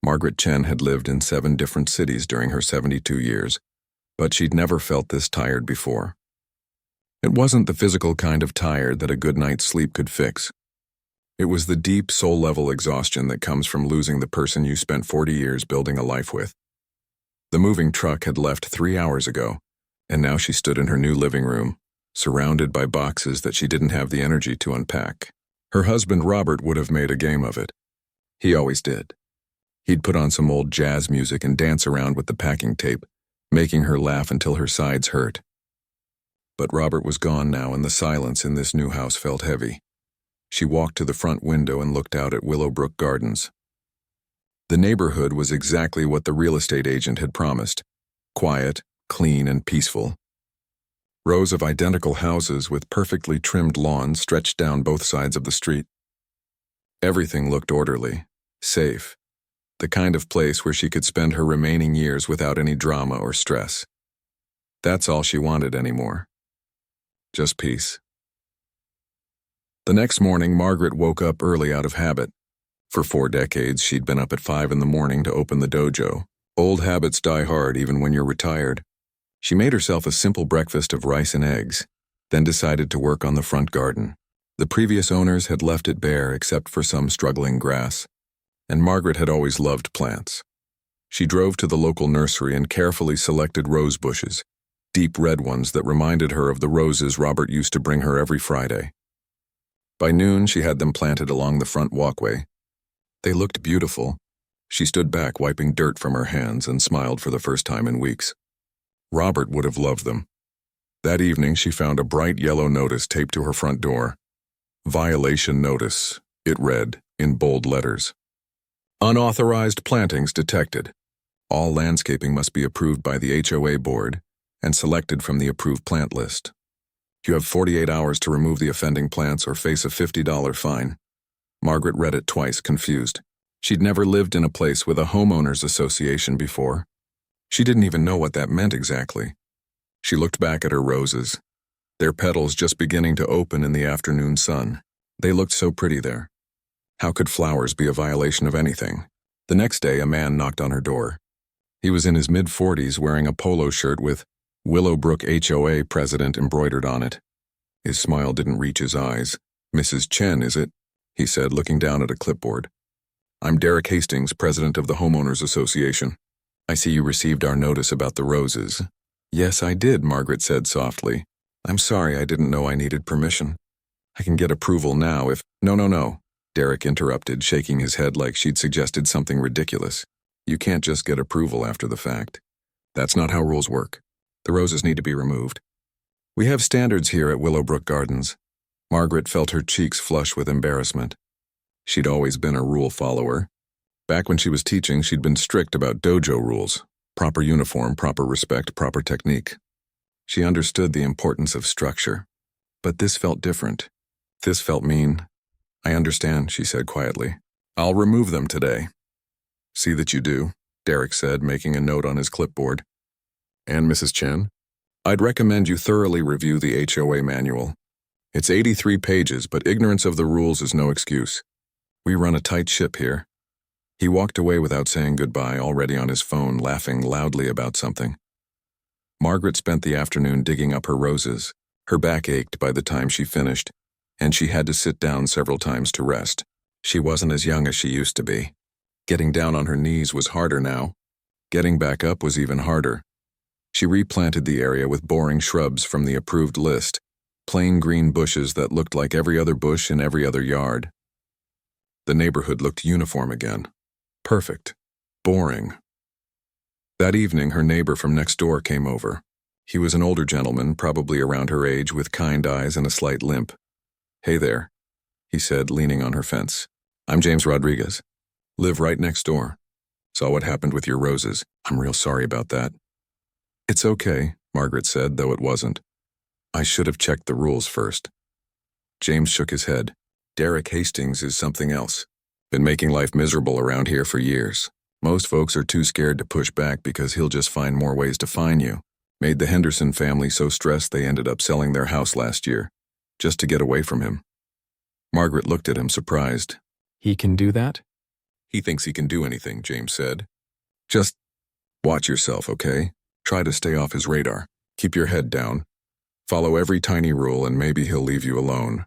Margaret Chen had lived in 7 different cities during her 72 years, but she'd never felt this tired before. It wasn't the physical kind of tired that a good night's sleep could fix. It was the deep, soul-level exhaustion that comes from losing the person you spent 40 years building a life with. The moving truck had left 3 hours ago, and now she stood in her new living room, surrounded by boxes that she didn't have the energy to unpack. Her husband Robert would have made a game of it. He always did. He'd put on some old jazz music and dance around with the packing tape, making her laugh until her sides hurt. But Robert was gone now, and the silence in this new house felt heavy. She walked to the front window and looked out at Willowbrook Gardens. The neighborhood was exactly what the real estate agent had promised: quiet, clean, and peaceful. Rows of identical houses with perfectly trimmed lawns stretched down both sides of the street. Everything looked orderly, safe, the kind of place where she could spend her remaining years without any drama or stress. That's all she wanted anymore. Just peace. The next morning, Margaret woke up early out of habit. For 4 decades, she'd been up at 5 in the morning to open the dojo. Old habits die hard even when you're retired. She made herself a simple breakfast of rice and eggs, then decided to work on the front garden. The previous owners had left it bare except for some struggling grass, and Margaret had always loved plants. She drove to the local nursery and carefully selected rose bushes, deep red ones that reminded her of the roses Robert used to bring her every Friday. By noon, she had them planted along the front walkway. They looked beautiful. She stood back, wiping dirt from her hands, and smiled for the first time in weeks. Robert would have loved them. That evening, she found a bright yellow notice taped to her front door. Violation notice, it read, in bold letters. Unauthorized plantings detected. All landscaping must be approved by the HOA board and selected from the approved plant list. You have 48 hours to remove the offending plants or face a $50 fine. Margaret read it twice, confused. She'd never lived in a place with a homeowners association before. She didn't even know what that meant exactly. She looked back at her roses, their petals just beginning to open in the afternoon sun. They looked so pretty there. How could flowers be a violation of anything? The next day, a man knocked on her door. He was in his mid-40s, wearing a polo shirt with Willowbrook HOA president embroidered on it. His smile didn't reach his eyes. "Mrs. Chen, is it?" he said, looking down at a clipboard. "I'm Derek Hastings, president of the Homeowners Association. I see you received our notice about the roses." "Yes, I did," Margaret said softly. "I'm sorry, I didn't know I needed permission. I can get approval now if—" No, Derek interrupted, shaking his head like she'd suggested something ridiculous. "You can't just get approval after the fact. That's not how rules work. The roses need to be removed. We have standards here at Willowbrook Gardens." Margaret felt her cheeks flush with embarrassment. She'd always been a rule follower. Back when she was teaching, she'd been strict about dojo rules: proper uniform, proper respect, proper technique. She understood the importance of structure. But this felt different. This felt mean. "I understand," she said quietly. "I'll remove them today." "See that you do," Derek said, making a note on his clipboard. "And Mrs. Chen, I'd recommend you thoroughly review the HOA manual. It's 83 pages, but ignorance of the rules is no excuse. We run a tight ship here." He walked away without saying goodbye, already on his phone, laughing loudly about something. Margaret spent the afternoon digging up her roses. Her back ached by the time she finished, and she had to sit down several times to rest. She wasn't as young as she used to be. Getting down on her knees was harder now. Getting back up was even harder. She replanted the area with boring shrubs from the approved list, plain green bushes that looked like every other bush in every other yard. The neighborhood looked uniform again. Perfect. Boring. That evening, her neighbor from next door came over. He was an older gentleman, probably around her age, with kind eyes and a slight limp. "Hey there," he said, leaning on her fence. "I'm James Rodriguez. Live right next door. Saw what happened with your roses. I'm real sorry about that." "It's okay," Margaret said, though it wasn't. "I should have checked the rules first." James shook his head. "Derek Hastings is something else. Been making life miserable around here for years. Most folks are too scared to push back because he'll just find more ways to fine you. Made the Henderson family so stressed they ended up selling their house last year, just to get away from him." Margaret looked at him, surprised. "He can do that?" He thinks he can do anything, James said. Just watch yourself, okay? Try to stay off his radar. Keep your head down. Follow every tiny rule and maybe he'll leave you alone.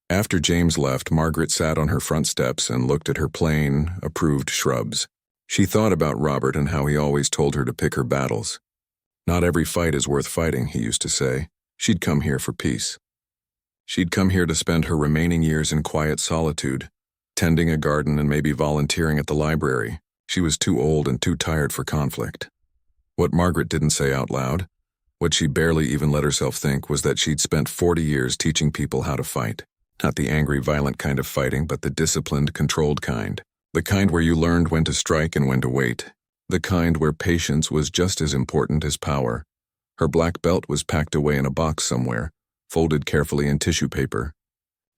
After James left, Margaret sat on her front steps and looked at her plain, approved shrubs. She thought about Robert and how he always told her to pick her battles. Not every fight is worth fighting, he used to say. She'd come here for peace. She'd come here to spend her remaining years in quiet solitude, tending a garden and maybe volunteering at the library. She was too old and too tired for conflict. What Margaret didn't say out loud, what she barely even let herself think, was that she'd spent 40 years teaching people how to fight. Not the angry, violent kind of fighting, but the disciplined, controlled kind. The kind where you learned when to strike and when to wait. The kind where patience was just as important as power. Her black belt was packed away in a box somewhere, folded carefully in tissue paper.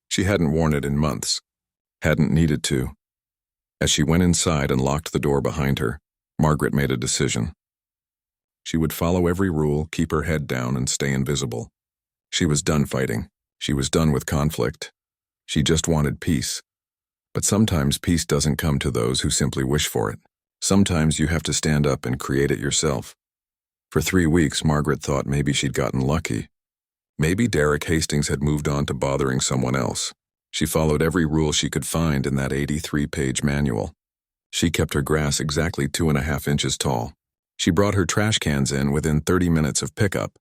She hadn't worn it in months. Hadn't needed to. As she went inside and locked the door behind her, Margaret made a decision. She would follow every rule, keep her head down, and stay invisible. She was done fighting. She was done with conflict. She just wanted peace. But sometimes peace doesn't come to those who simply wish for it. Sometimes you have to stand up and create it yourself. For 3 weeks, Margaret thought maybe she'd gotten lucky. Maybe Derek Hastings had moved on to bothering someone else. She followed every rule she could find in that 83-page manual. She kept her grass exactly 2.5 inches tall. She brought her trash cans in within 30 minutes of pickup.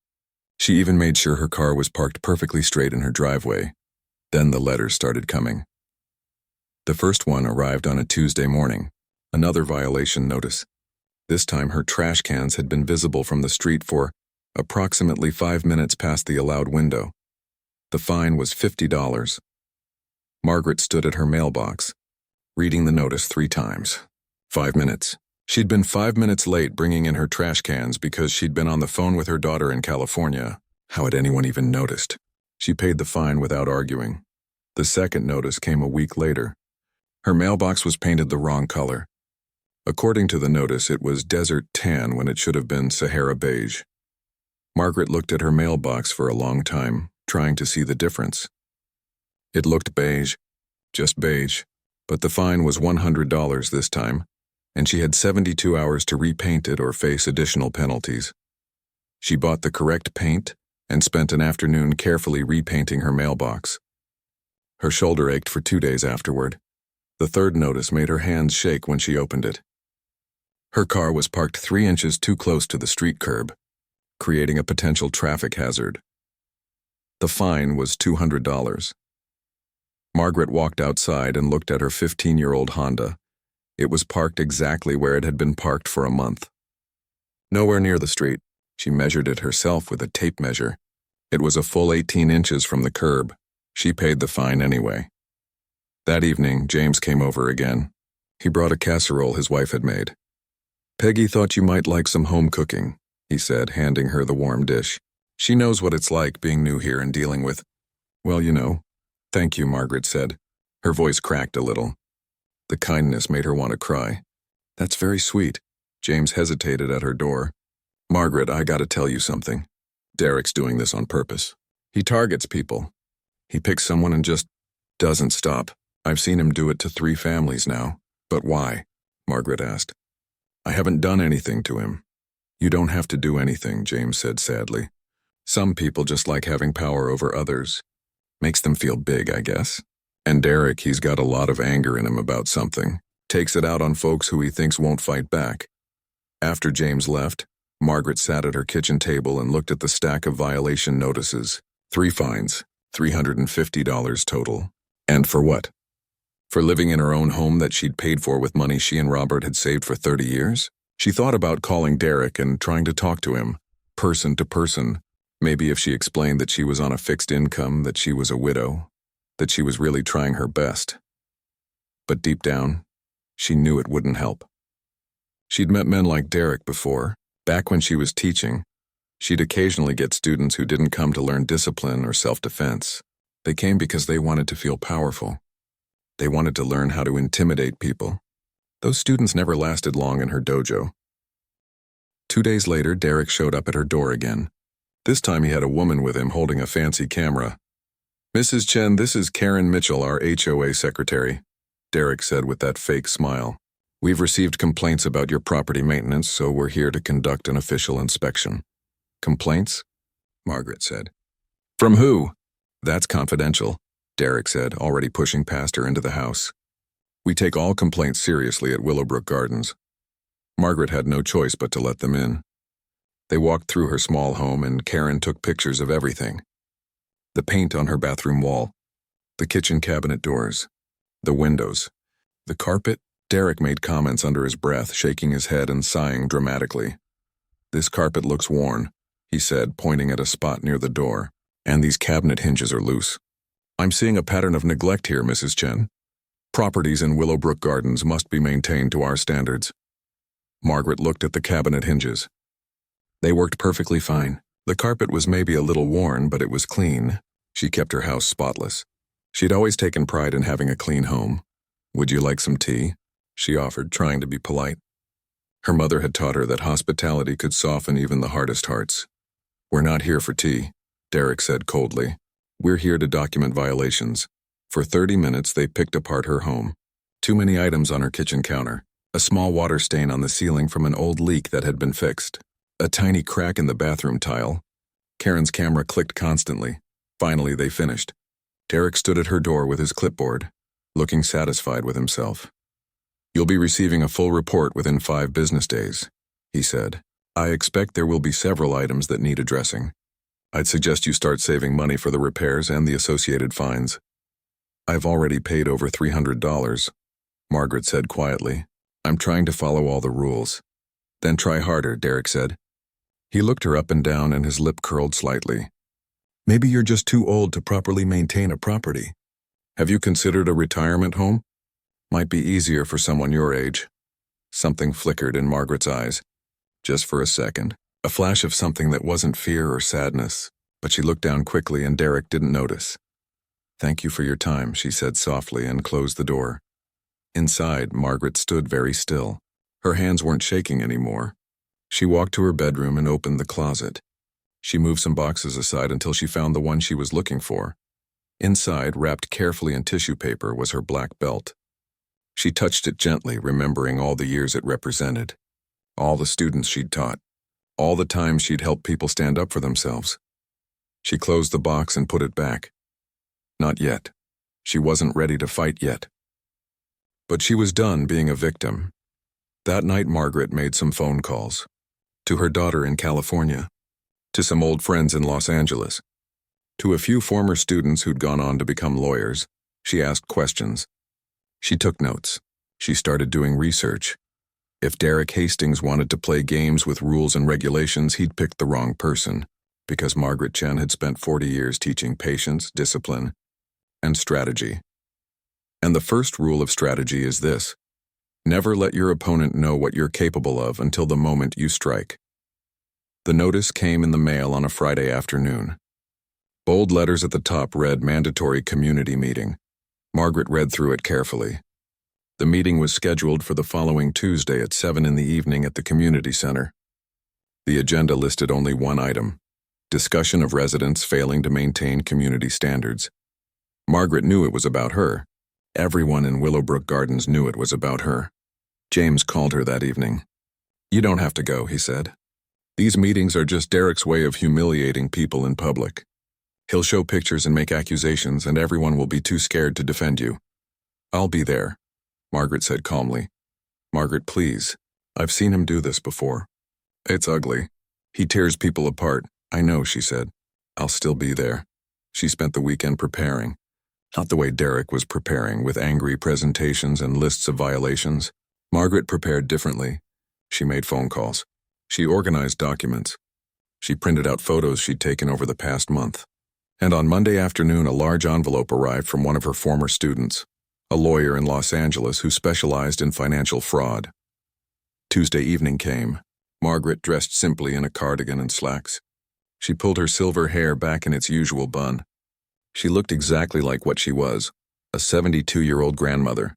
She even made sure her car was parked perfectly straight in her driveway. Then the letters started coming. The first one arrived on a Tuesday morning. Another violation notice. This time her trash cans had been visible from the street for approximately 5 minutes past the allowed window. The fine was $50. Margaret stood at her mailbox, reading the notice 3 times. 5 minutes. She'd been 5 minutes late bringing in her trash cans because she'd been on the phone with her daughter in California. How had anyone even noticed? She paid the fine without arguing. The second notice came a week later. Her mailbox was painted the wrong color. According to the notice, it was desert tan when it should have been Sahara beige. Margaret looked at her mailbox for a long time, trying to see the difference. It looked beige, just beige, but the fine was $100 this time, and she had 72 hours to repaint it or face additional penalties. She bought the correct paint and spent an afternoon carefully repainting her mailbox. Her shoulder ached for 2 days afterward. The third notice made her hands shake when she opened it. Her car was parked 3 inches too close to the street curb, creating a potential traffic hazard. The fine was $200. Margaret walked outside and looked at her 15-year-old Honda. It was parked exactly where it had been parked for a month. Nowhere near the street. She measured it herself with a tape measure. It was a full 18 inches from the curb. She paid the fine anyway. That evening, James came over again. He brought a casserole his wife had made. "Peggy thought you might like some home cooking," he said, handing her the warm dish. "She knows what it's like being new here and dealing with, well, you know." "Thank you," Margaret said. Her voice cracked a little. The kindness made her want to cry. "That's very sweet." James hesitated at her door. "Margaret, I gotta tell you something. Derek's doing this on purpose. He targets people. He picks someone and just doesn't stop. I've seen him do it to 3 families now." "But why?" Margaret asked. "I haven't done anything to him." "You don't have to do anything," James said sadly. "Some people just like having power over others. Makes them feel big, I guess. And Derek, he's got a lot of anger in him about something. Takes it out on folks who he thinks won't fight back." After James left, Margaret sat at her kitchen table and looked at the stack of violation notices. 3 fines, $350 total. And for what? For living in her own home that she'd paid for with money she and Robert had saved for 30 years? She thought about calling Derek and trying to talk to him, person to person. Maybe if she explained that she was on a fixed income, that she was a widow, that she was really trying her best. But deep down, she knew it wouldn't help. She'd met men like Derek before. Back when she was teaching, she'd occasionally get students who didn't come to learn discipline or self-defense. They came because they wanted to feel powerful. They wanted to learn how to intimidate people. Those students never lasted long in her dojo. 2 days later, Derek showed up at her door again. This time he had a woman with him holding a fancy camera. "Mrs. Chen, this is Karen Mitchell, our HOA secretary." Derek said with that fake smile. "We've received complaints about your property maintenance, so we're here to conduct an official inspection." "Complaints?" Margaret said. "From who?" "That's confidential," Derek said, already pushing past her into the house. "We take all complaints seriously at Willowbrook Gardens." Margaret had no choice but to let them in. They walked through her small home and Karen took pictures of everything. The paint on her bathroom wall, the kitchen cabinet doors, the windows, the carpet. Derek made comments under his breath, shaking his head and sighing dramatically. "This carpet looks worn," he said, pointing at a spot near the door, "and these cabinet hinges are loose. I'm seeing a pattern of neglect here, Mrs. Chen. Properties in Willowbrook Gardens must be maintained to our standards." Margaret looked at the cabinet hinges. They worked perfectly fine. The carpet was maybe a little worn, but it was clean. She kept her house spotless. She'd always taken pride in having a clean home. "Would you like some tea?" she offered, trying to be polite. Her mother had taught her that hospitality could soften even the hardest hearts. "We're not here for tea," Derek said coldly. "We're here to document violations." For 30 minutes, they picked apart her home. Too many items on her kitchen counter. A small water stain on the ceiling from an old leak that had been fixed. A tiny crack in the bathroom tile. Karen's camera clicked constantly. Finally, they finished. Derek stood at her door with his clipboard, looking satisfied with himself. "You'll be receiving a full report within 5 business days," he said. "I expect there will be several items that need addressing. I'd suggest you start saving money for the repairs and the associated fines." "I've already paid over $300, Margaret said quietly. "I'm trying to follow all the rules." "Then try harder," Derek said. He looked her up and down and his lip curled slightly. "Maybe you're just too old to properly maintain a property. Have you considered a retirement home? Might be easier for someone your age." Something flickered in Margaret's eyes. Just for a second. A flash of something that wasn't fear or sadness, but she looked down quickly and Derek didn't notice. "Thank you for your time," she said softly and closed the door. Inside, Margaret stood very still. Her hands weren't shaking anymore. She walked to her bedroom and opened the closet. She moved some boxes aside until she found the one she was looking for. Inside, wrapped carefully in tissue paper, was her black belt. She touched it gently, remembering all the years it represented. All the students she'd taught. All the times she'd helped people stand up for themselves. She closed the box and put it back. Not yet. She wasn't ready to fight yet. But she was done being a victim. That night, Margaret made some phone calls. To her daughter in California. To some old friends in Los Angeles. To a few former students who'd gone on to become lawyers. She asked questions. She took notes. She started doing research. If Derek Hastings wanted to play games with rules and regulations, he'd picked the wrong person, because Margaret Chen had spent 40 years teaching patience, discipline, and strategy. And the first rule of strategy is this: never let your opponent know what you're capable of until the moment you strike. The notice came in the mail on a Friday afternoon. Bold letters at the top read "Mandatory Community Meeting." Margaret read through it carefully. The meeting was scheduled for the following Tuesday at 7 in the evening at the community center. The agenda listed only one item: discussion of residents failing to maintain community standards. Margaret knew it was about her. Everyone in Willowbrook Gardens knew it was about her. James called her that evening. "You don't have to go," he said. "These meetings are just Derek's way of humiliating people in public. He'll show pictures and make accusations, and everyone will be too scared to defend you." "I'll be there," Margaret said calmly. "Margaret, please. I've seen him do this before. It's ugly. He tears people apart." "I know," she said. "I'll still be there." She spent the weekend preparing. Not the way Derek was preparing, with angry presentations and lists of violations. Margaret prepared differently. She made phone calls. She organized documents. She printed out photos she'd taken over the past month. And on Monday afternoon, a large envelope arrived from one of her former students, a lawyer in Los Angeles who specialized in financial fraud. Tuesday evening came. Margaret dressed simply in a cardigan and slacks. She pulled her silver hair back in its usual bun. She looked exactly like what she was, a 72-year-old grandmother.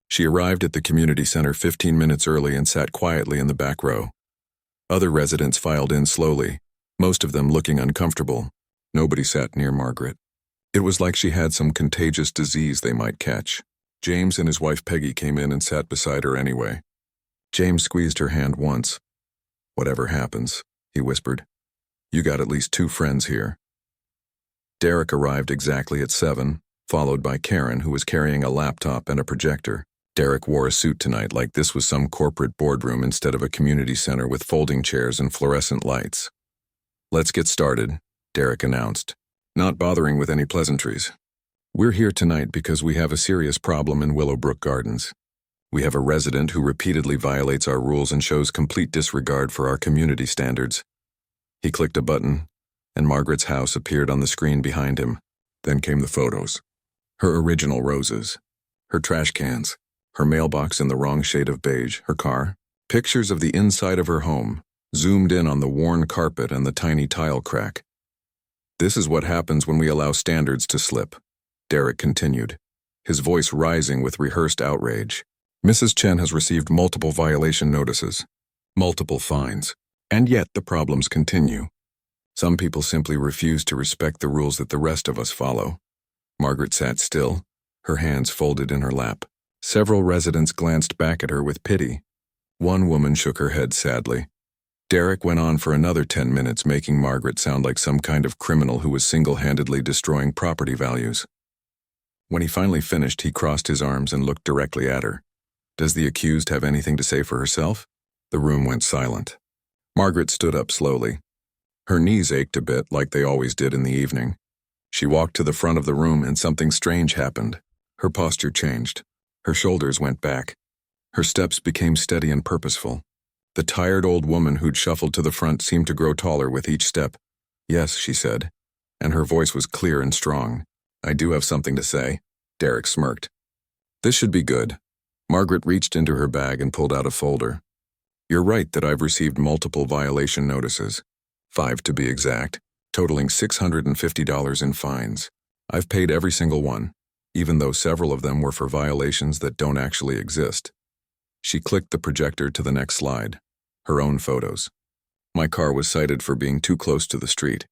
She arrived at the community center 15 minutes early and sat quietly in the back row. Other residents filed in slowly, most of them looking uncomfortable. Nobody sat near Margaret. It was like she had some contagious disease they might catch. James and his wife Peggy came in and sat beside her anyway. James squeezed her hand once. "Whatever happens," he whispered, "you got at least 2 friends here." Derek arrived exactly at 7, followed by Karen, who was carrying a laptop and a projector. Derek wore a suit tonight like this was some corporate boardroom instead of a community center with folding chairs and fluorescent lights. "Let's get started," Derek announced, not bothering with any pleasantries. "We're here tonight because we have a serious problem in Willowbrook Gardens. We have a resident who repeatedly violates our rules and shows complete disregard for our community standards." He clicked a button, and Margaret's house appeared on the screen behind him. Then came the photos. Her original roses, her trash cans, her mailbox in the wrong shade of beige, her car, pictures of the inside of her home, zoomed in on the worn carpet and the tiny tile crack. "This is what happens when we allow standards to slip," Derek continued, his voice rising with rehearsed outrage. "Mrs. Chen has received multiple violation notices, multiple fines, and yet the problems continue. Some people simply refuse to respect the rules that the rest of us follow." Margaret sat still, her hands folded in her lap. Several residents glanced back at her with pity. One woman shook her head sadly. Derek went on for another 10 minutes, making Margaret sound like some kind of criminal who was single-handedly destroying property values. When he finally finished, he crossed his arms and looked directly at her. "Does the accused have anything to say for herself?" The room went silent. Margaret stood up slowly. Her knees ached a bit, like they always did in the evening. She walked to the front of the room and something strange happened. Her posture changed. Her shoulders went back. Her steps became steady and purposeful. The tired old woman who'd shuffled to the front seemed to grow taller with each step. "Yes," she said, and her voice was clear and strong. "I do have something to say." Derek smirked. "This should be good." Margaret reached into her bag and pulled out a folder. "You're right that I've received multiple violation notices, 5 to be exact, totaling $650 in fines. I've paid every single one, even though several of them were for violations that don't actually exist." She clicked the projector to the next slide, her own photos. "My car was cited for being too close to the street.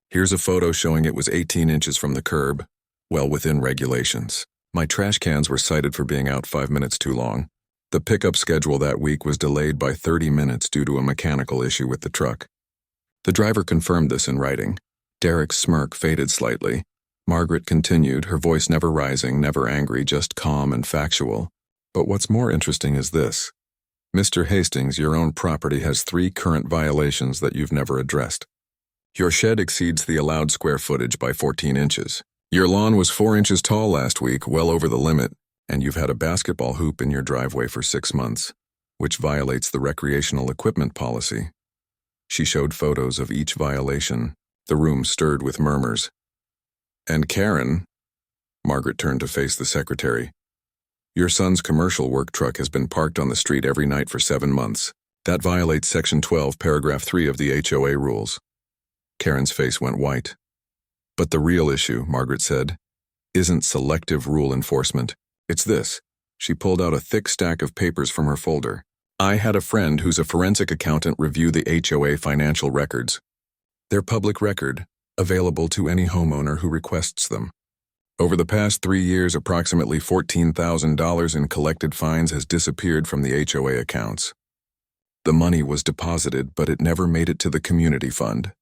Here's a photo showing it was 18 inches from the curb, well within regulations. My trash cans were cited for being out 5 minutes too long. The pickup schedule that week was delayed by 30 minutes due to a mechanical issue with the truck." The driver confirmed this in writing. Derek's smirk faded slightly. Margaret continued, her voice never rising, never angry, just calm and factual. "But what's more interesting is this. Mr. Hastings, your own property has 3 current violations that you've never addressed. Your shed exceeds the allowed square footage by 14 inches. Your lawn was 4 inches tall last week, well over the limit, and you've had a basketball hoop in your driveway for 6 months, which violates the recreational equipment policy." She showed photos of each violation. The room stirred with murmurs. "And Karen," Margaret turned to face the secretary, "your son's commercial work truck has been parked on the street every night for 7 months. That violates Section 12, Paragraph 3 of the HOA rules." Karen's face went white. "But the real issue," Margaret said, "isn't selective rule enforcement. It's this." She pulled out a thick stack of papers from her folder. "I had a friend who's a forensic accountant review the HOA financial records. They're public record, available to any homeowner who requests them. Over the past 3 years, approximately $14,000 in collected fines has disappeared from the HOA accounts. The money was deposited, but it never made it to the community fund.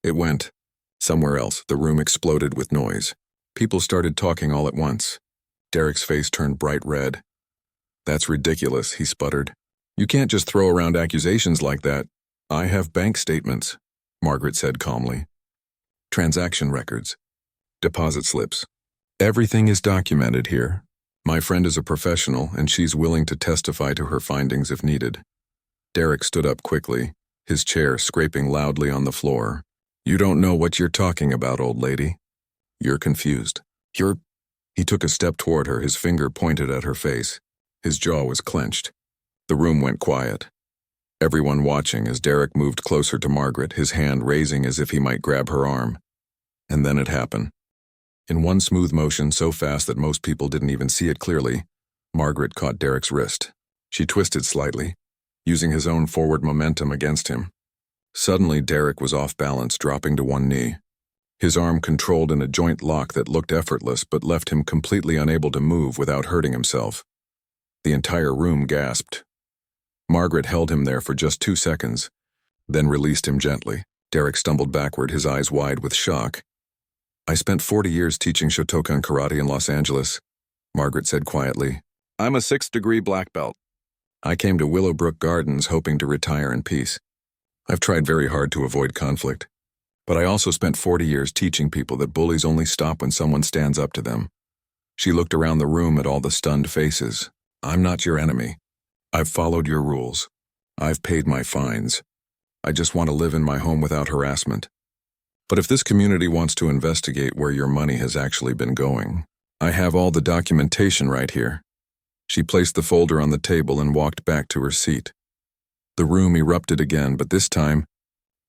It went somewhere else." The room exploded with noise. People started talking all at once. Derek's face turned bright red. "That's ridiculous," he sputtered. "You can't just throw around accusations like that." "I have bank statements," Margaret said calmly. "Transaction records. Deposit slips. Everything is documented here. My friend is a professional, and she's willing to testify to her findings if needed." Derek stood up quickly, his chair scraping loudly on the floor. "You don't know what you're talking about, old lady. You're confused. He took a step toward her, his finger pointed at her face. His jaw was clenched. The room went quiet, everyone watching as Derek moved closer to Margaret, his hand raising as if he might grab her arm. And then it happened. In one smooth motion, so fast that most people didn't even see it clearly, Margaret caught Derek's wrist. She twisted slightly, using his own forward momentum against him. Suddenly, Derek was off balance, dropping to one knee. His arm controlled in a joint lock that looked effortless but left him completely unable to move without hurting himself. The entire room gasped. Margaret held him there for just 2 seconds, then released him gently. Derek stumbled backward, his eyes wide with shock. "I spent 40 years teaching Shotokan karate in Los Angeles," Margaret said quietly. "I'm a 6th-degree black belt. I came to Willowbrook Gardens hoping to retire in peace. I've tried very hard to avoid conflict, but I also spent 40 years teaching people that bullies only stop when someone stands up to them." She looked around the room at all the stunned faces. "I'm not your enemy. I've followed your rules. I've paid my fines. I just want to live in my home without harassment. But if this community wants to investigate where your money has actually been going, I have all the documentation right here." She placed the folder on the table and walked back to her seat. The room erupted again, but this time,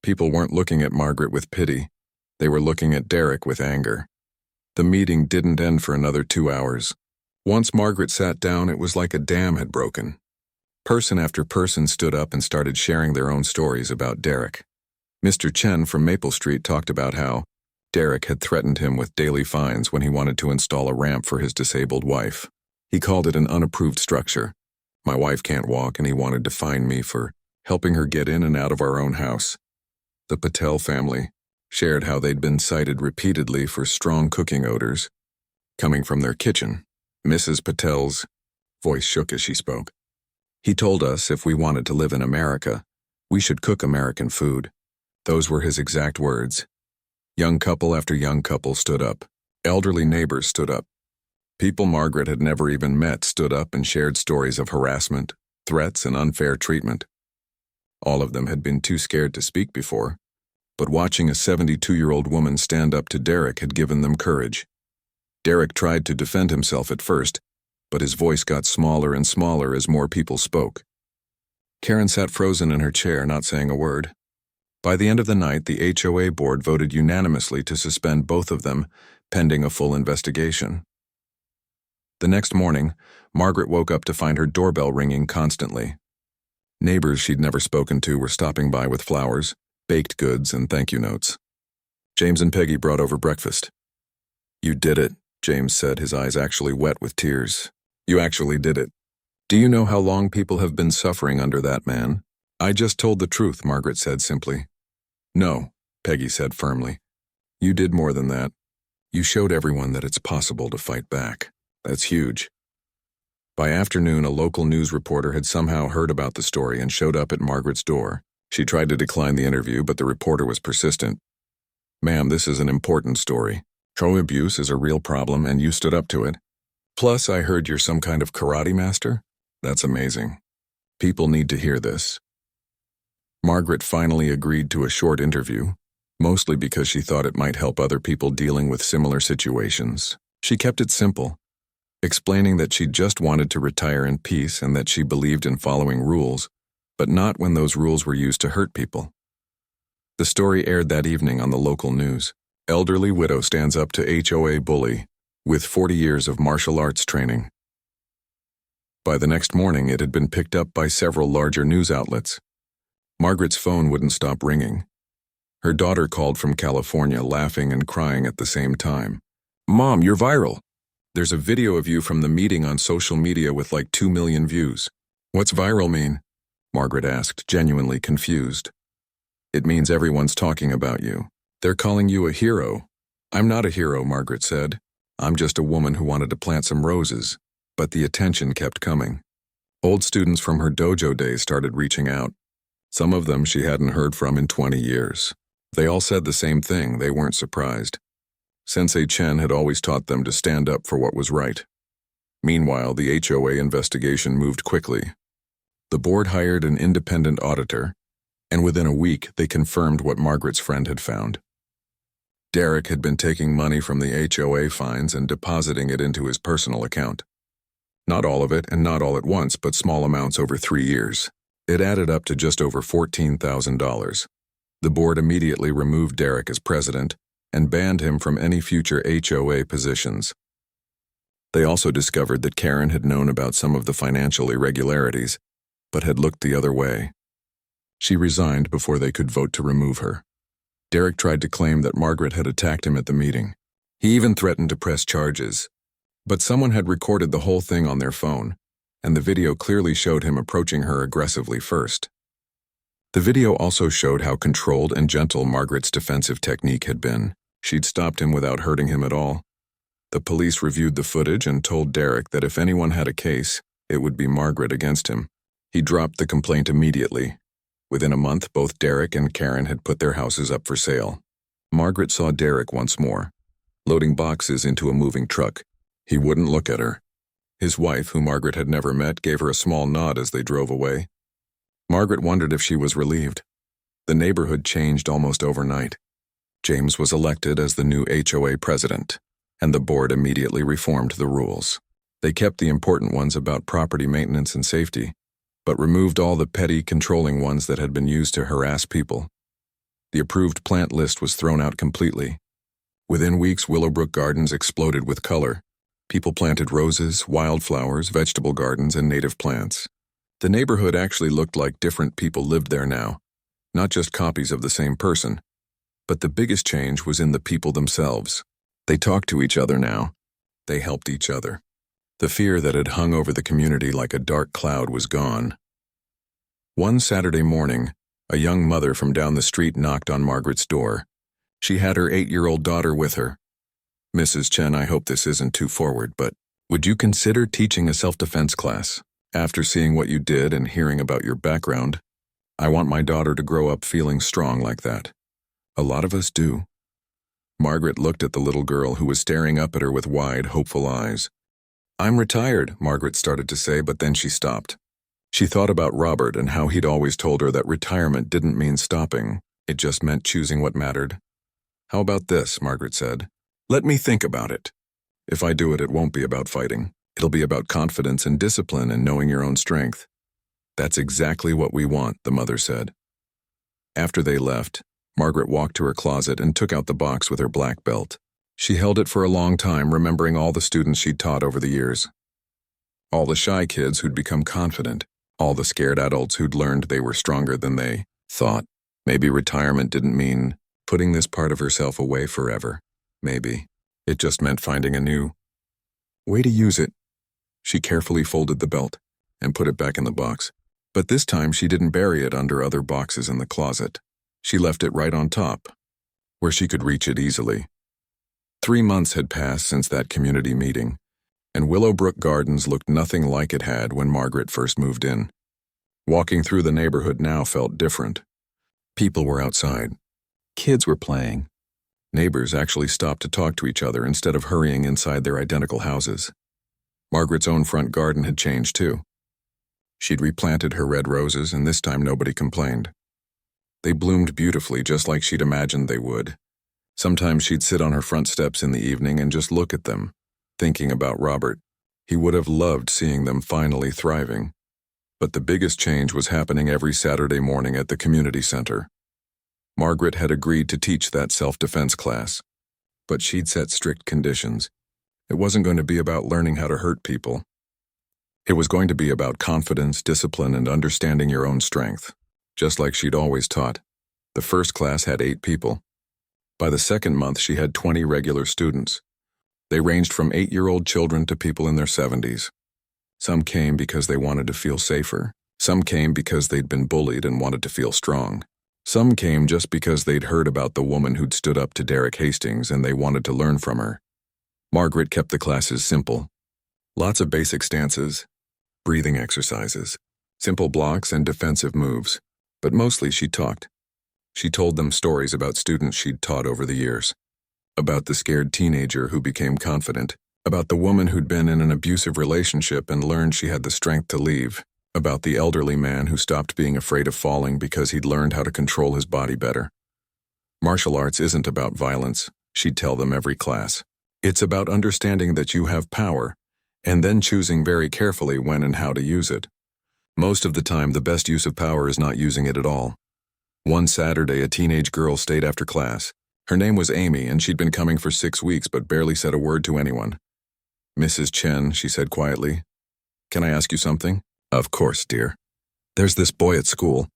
people weren't looking at Margaret with pity. They were looking at Derek with anger. The meeting didn't end for another 2 hours. Once Margaret sat down, it was like a dam had broken. Person after person stood up and started sharing their own stories about Derek. Mr. Chen from Maple Street talked about how Derek had threatened him with daily fines when he wanted to install a ramp for his disabled wife. He called it an unapproved structure. "My wife can't walk, and he wanted to fine me for helping her get in and out of our own house." The Patel family shared how they'd been cited repeatedly for strong cooking odors coming from their kitchen. Mrs. Patel's voice shook as she spoke. "He told us if we wanted to live in America, we should cook American food." Those were his exact words. Young couple after young couple stood up. Elderly neighbors stood up. People Margaret had never even met stood up and shared stories of harassment, threats, and unfair treatment. All of them had been too scared to speak before, but watching a 72-year-old woman stand up to Derek had given them courage. Derek tried to defend himself at first, but his voice got smaller and smaller as more people spoke. Karen sat frozen in her chair, not saying a word. By the end of the night, the HOA board voted unanimously to suspend both of them, pending a full investigation. The next morning, Margaret woke up to find her doorbell ringing constantly. Neighbors she'd never spoken to were stopping by with flowers, baked goods, and thank you notes. James and Peggy brought over breakfast. "You did it," James said, his eyes actually wet with tears. "You actually did it. Do you know how long people have been suffering under that man?" "I just told the truth," Margaret said simply. "No," Peggy said firmly. "You did more than that. You showed everyone that it's possible to fight back. That's huge." By afternoon, a local news reporter had somehow heard about the story and showed up at Margaret's door. She tried to decline the interview, but the reporter was persistent. "Ma'am, this is an important story. HOA abuse is a real problem, and you stood up to it. Plus, I heard you're some kind of karate master. That's amazing. People need to hear this." Margaret finally agreed to a short interview, mostly because she thought it might help other people dealing with similar situations. She kept it simple, explaining that she just wanted to retire in peace and that she believed in following rules, but not when those rules were used to hurt people. The story aired that evening on the local news. Elderly widow stands up to HOA bully with 40 years of martial arts training. By the next morning, it had been picked up by several larger news outlets. Margaret's phone wouldn't stop ringing. Her daughter called from California, laughing and crying at the same time. "Mom, you're viral. There's a video of you from the meeting on social media with like 2 million views." "What's viral mean?" Margaret asked, genuinely confused. "It means everyone's talking about you. They're calling you a hero." "I'm not a hero," Margaret said. "I'm just a woman who wanted to plant some roses." But the attention kept coming. Old students from her dojo days started reaching out. Some of them she hadn't heard from in 20 years. They all said the same thing. They weren't surprised. Sensei Chen had always taught them to stand up for what was right. Meanwhile, the HOA investigation moved quickly. The board hired an independent auditor, and within a week they confirmed what Margaret's friend had found. Derek had been taking money from the HOA fines and depositing it into his personal account. Not all of it, and not all at once, but small amounts over 3 years. It added up to just over $14,000. The board immediately removed Derek as president and banned him from any future HOA positions. They also discovered that Karen had known about some of the financial irregularities, but had looked the other way. She resigned before they could vote to remove her. Derek tried to claim that Margaret had attacked him at the meeting. He even threatened to press charges. But someone had recorded the whole thing on their phone, and the video clearly showed him approaching her aggressively first. The video also showed how controlled and gentle Margaret's defensive technique had been. She'd stopped him without hurting him at all. The police reviewed the footage and told Derek that if anyone had a case, it would be Margaret against him. He dropped the complaint immediately. Within a month, both Derek and Karen had put their houses up for sale. Margaret saw Derek once more, loading boxes into a moving truck. He wouldn't look at her. His wife, who Margaret had never met, gave her a small nod as they drove away. Margaret wondered if she was relieved. The neighborhood changed almost overnight. James was elected as the new HOA president, and the board immediately reformed the rules. They kept the important ones about property maintenance and safety, but removed all the petty, controlling ones that had been used to harass people. The approved plant list was thrown out completely. Within weeks, Willowbrook Gardens exploded with color. People planted roses, wildflowers, vegetable gardens, and native plants. The neighborhood actually looked like different people lived there now, not just copies of the same person. But the biggest change was in the people themselves. They talked to each other now. They helped each other. The fear that had hung over the community like a dark cloud was gone. One Saturday morning, a young mother from down the street knocked on Margaret's door. She had her 8-year-old daughter with her. "Mrs. Chen, I hope this isn't too forward, but would you consider teaching a self-defense class? After seeing what you did and hearing about your background, I want my daughter to grow up feeling strong like that. A lot of us do." Margaret looked at the little girl who was staring up at her with wide, hopeful eyes. "I'm retired," Margaret started to say, but then she stopped. She thought about Robert and how he'd always told her that retirement didn't mean stopping. It just meant choosing what mattered. "How about this?" Margaret said. "Let me think about it. If I do it, it won't be about fighting. It'll be about confidence and discipline and knowing your own strength." "That's exactly what we want," the mother said. After they left, Margaret walked to her closet and took out the box with her black belt. She held it for a long time, remembering all the students she'd taught over the years. All the shy kids who'd become confident, all the scared adults who'd learned they were stronger than they thought. Maybe retirement didn't mean putting this part of herself away forever. Maybe it just meant finding a new way to use it. She carefully folded the belt and put it back in the box. But this time she didn't bury it under other boxes in the closet. She left it right on top, where she could reach it easily. 3 months had passed since that community meeting, and Willowbrook Gardens looked nothing like it had when Margaret first moved in. Walking through the neighborhood now felt different. People were outside. Kids were playing. Neighbors actually stopped to talk to each other instead of hurrying inside their identical houses. Margaret's own front garden had changed too. She'd replanted her red roses, and this time nobody complained. They bloomed beautifully, just like she'd imagined they would. Sometimes she'd sit on her front steps in the evening and just look at them, thinking about Robert. He would have loved seeing them finally thriving. But the biggest change was happening every Saturday morning at the community center. Margaret had agreed to teach that self-defense class, but she'd set strict conditions. It wasn't going to be about learning how to hurt people. It was going to be about confidence, discipline, and understanding your own strength, just like she'd always taught. The first class had 8 people. By the second month, she had 20 regular students. They ranged from 8-year-old children to people in their 70s. Some came because they wanted to feel safer. Some came because they'd been bullied and wanted to feel strong. Some came just because they'd heard about the woman who'd stood up to Derek Hastings and they wanted to learn from her. Margaret kept the classes simple. Lots of basic stances, breathing exercises, simple blocks and defensive moves. But mostly she talked. She told them stories about students she'd taught over the years. About the scared teenager who became confident. About the woman who'd been in an abusive relationship and learned she had the strength to leave. About the elderly man who stopped being afraid of falling because he'd learned how to control his body better. Martial arts isn't about violence, she'd tell them every class. It's about understanding that you have power, and then choosing very carefully when and how to use it. Most of the time, the best use of power is not using it at all. One Saturday, a teenage girl stayed after class. Her name was Amy, and she'd been coming for 6 weeks but barely said a word to anyone. "Mrs. Chen," she said quietly, "can I ask you something?" "Of course, dear." "There's this boy at school.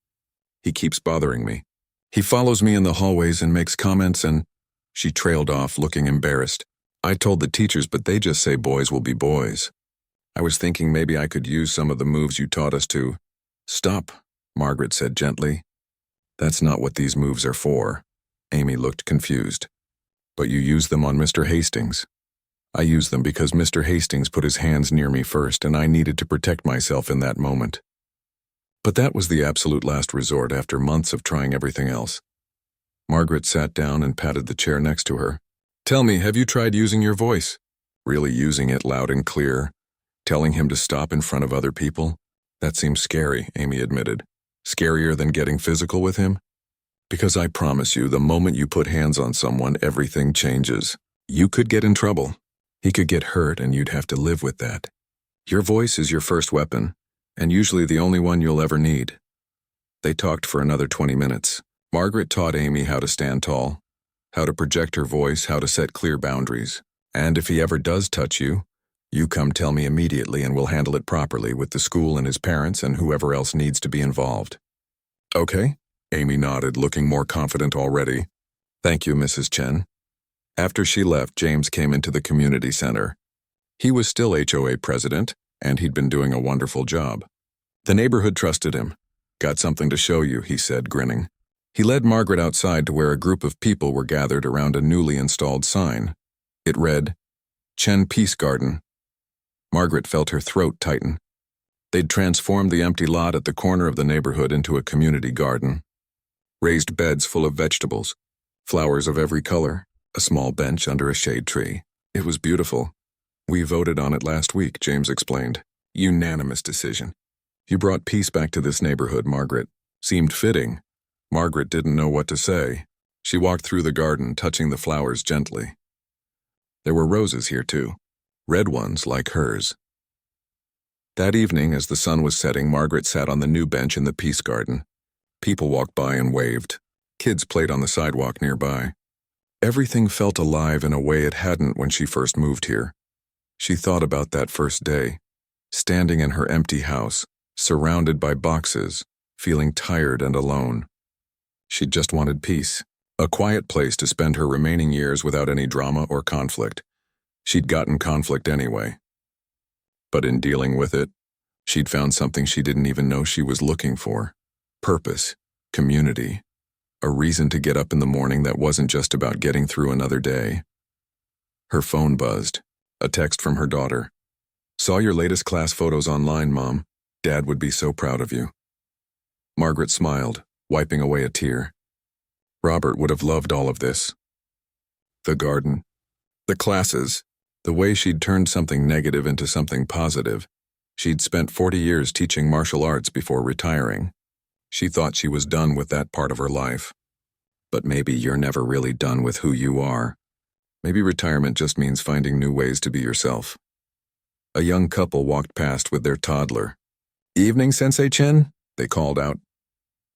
He keeps bothering me. He follows me in the hallways and makes comments and—" She trailed off, looking embarrassed. "I told the teachers, but they just say boys will be boys. I was thinking maybe I could use some of the moves you taught us to—" "Stop," Margaret said gently. "That's not what these moves are for." Amy looked confused. "But you use them on Mr. Hastings." "I use them because Mr. Hastings put his hands near me first and I needed to protect myself in that moment. But that was the absolute last resort after months of trying everything else." Margaret sat down and patted the chair next to her. "Tell me, have you tried using your voice? Really using it loud and clear? Telling him to stop in front of other people?" "That seems scary," Amy admitted. "Scarier than getting physical with him? Because I promise you, the moment you put hands on someone, everything changes. You could get in trouble. He could get hurt and you'd have to live with that. Your voice is your first weapon, and usually the only one you'll ever need." They talked for another 20 minutes. Margaret taught Amy how to stand tall, how to project her voice, how to set clear boundaries. "And if he ever does touch you, you come tell me immediately and we'll handle it properly with the school and his parents and whoever else needs to be involved." "Okay," Amy nodded, looking more confident already. "Thank you, Mrs. Chen." After she left, James came into the community center. He was still HOA president, and he'd been doing a wonderful job. The neighborhood trusted him. "Got something to show you," he said, grinning. He led Margaret outside to where a group of people were gathered around a newly installed sign. It read, "Chen Peace Garden." Margaret felt her throat tighten. They'd transformed the empty lot at the corner of the neighborhood into a community garden. Raised beds full of vegetables, flowers of every color, a small bench under a shade tree. It was beautiful. "We voted on it last week," James explained. "Unanimous decision. You brought peace back to this neighborhood, Margaret. Seemed fitting." Margaret didn't know what to say. She walked through the garden, touching the flowers gently. There were roses here too, red ones like hers. That evening, as the sun was setting, Margaret sat on the new bench in the peace garden. People walked by and waved. Kids played on the sidewalk nearby. Everything felt alive in a way it hadn't when she first moved here. She thought about that first day, standing in her empty house, surrounded by boxes, feeling tired and alone. She just wanted peace, a quiet place to spend her remaining years without any drama or conflict. She'd gotten conflict anyway. But in dealing with it, she'd found something she didn't even know she was looking for. Purpose, community, a reason to get up in the morning that wasn't just about getting through another day. Her phone buzzed, a text from her daughter. "Saw your latest class photos online, Mom. Dad would be so proud of you." Margaret smiled, wiping away a tear. Robert would have loved all of this. The garden, the classes, the way she'd turned something negative into something positive. She'd spent 40 years teaching martial arts before retiring. She thought she was done with that part of her life. But maybe you're never really done with who you are. Maybe retirement just means finding new ways to be yourself. A young couple walked past with their toddler. "Evening, Sensei Chen?" they called out.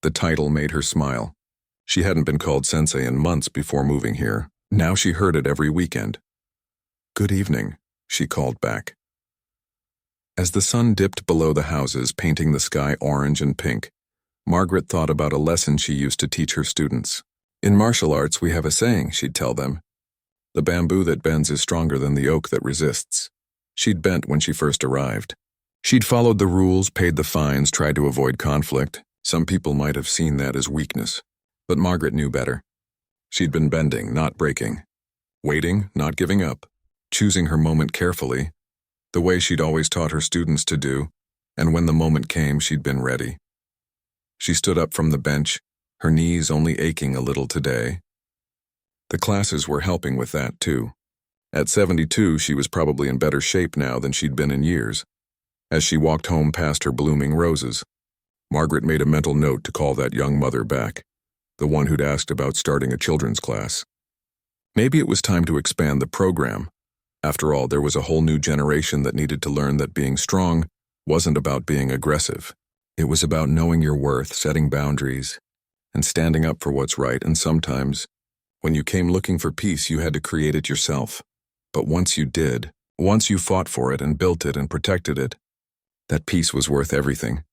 The title made her smile. She hadn't been called Sensei in months before moving here. Now she heard it every weekend. "Good evening," she called back. As the sun dipped below the houses, painting the sky orange and pink, Margaret thought about a lesson she used to teach her students. "In martial arts, we have a saying," she'd tell them. "The bamboo that bends is stronger than the oak that resists." She'd bent when she first arrived. She'd followed the rules, paid the fines, tried to avoid conflict. Some people might have seen that as weakness, but Margaret knew better. She'd been bending, not breaking. Waiting, not giving up. Choosing her moment carefully, the way she'd always taught her students to do, and when the moment came, she'd been ready. She stood up from the bench, her knees only aching a little today. The classes were helping with that, too. At 72, she was probably in better shape now than she'd been in years. As she walked home past her blooming roses, Margaret made a mental note to call that young mother back, the one who'd asked about starting a children's class. Maybe it was time to expand the program. After all, there was a whole new generation that needed to learn that being strong wasn't about being aggressive. It was about knowing your worth, setting boundaries, and standing up for what's right. And sometimes, when you came looking for peace, you had to create it yourself. But once you did, once you fought for it and built it and protected it, that peace was worth everything.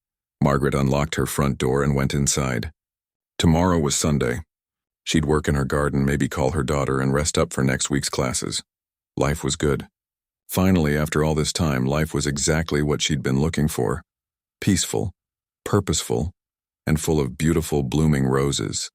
Margaret unlocked her front door and went inside. Tomorrow was Sunday. She'd work in her garden, maybe call her daughter, and rest up for next week's classes. Life was good. Finally, after all this time, life was exactly what she'd been looking for. Peaceful, purposeful, and full of beautiful blooming roses.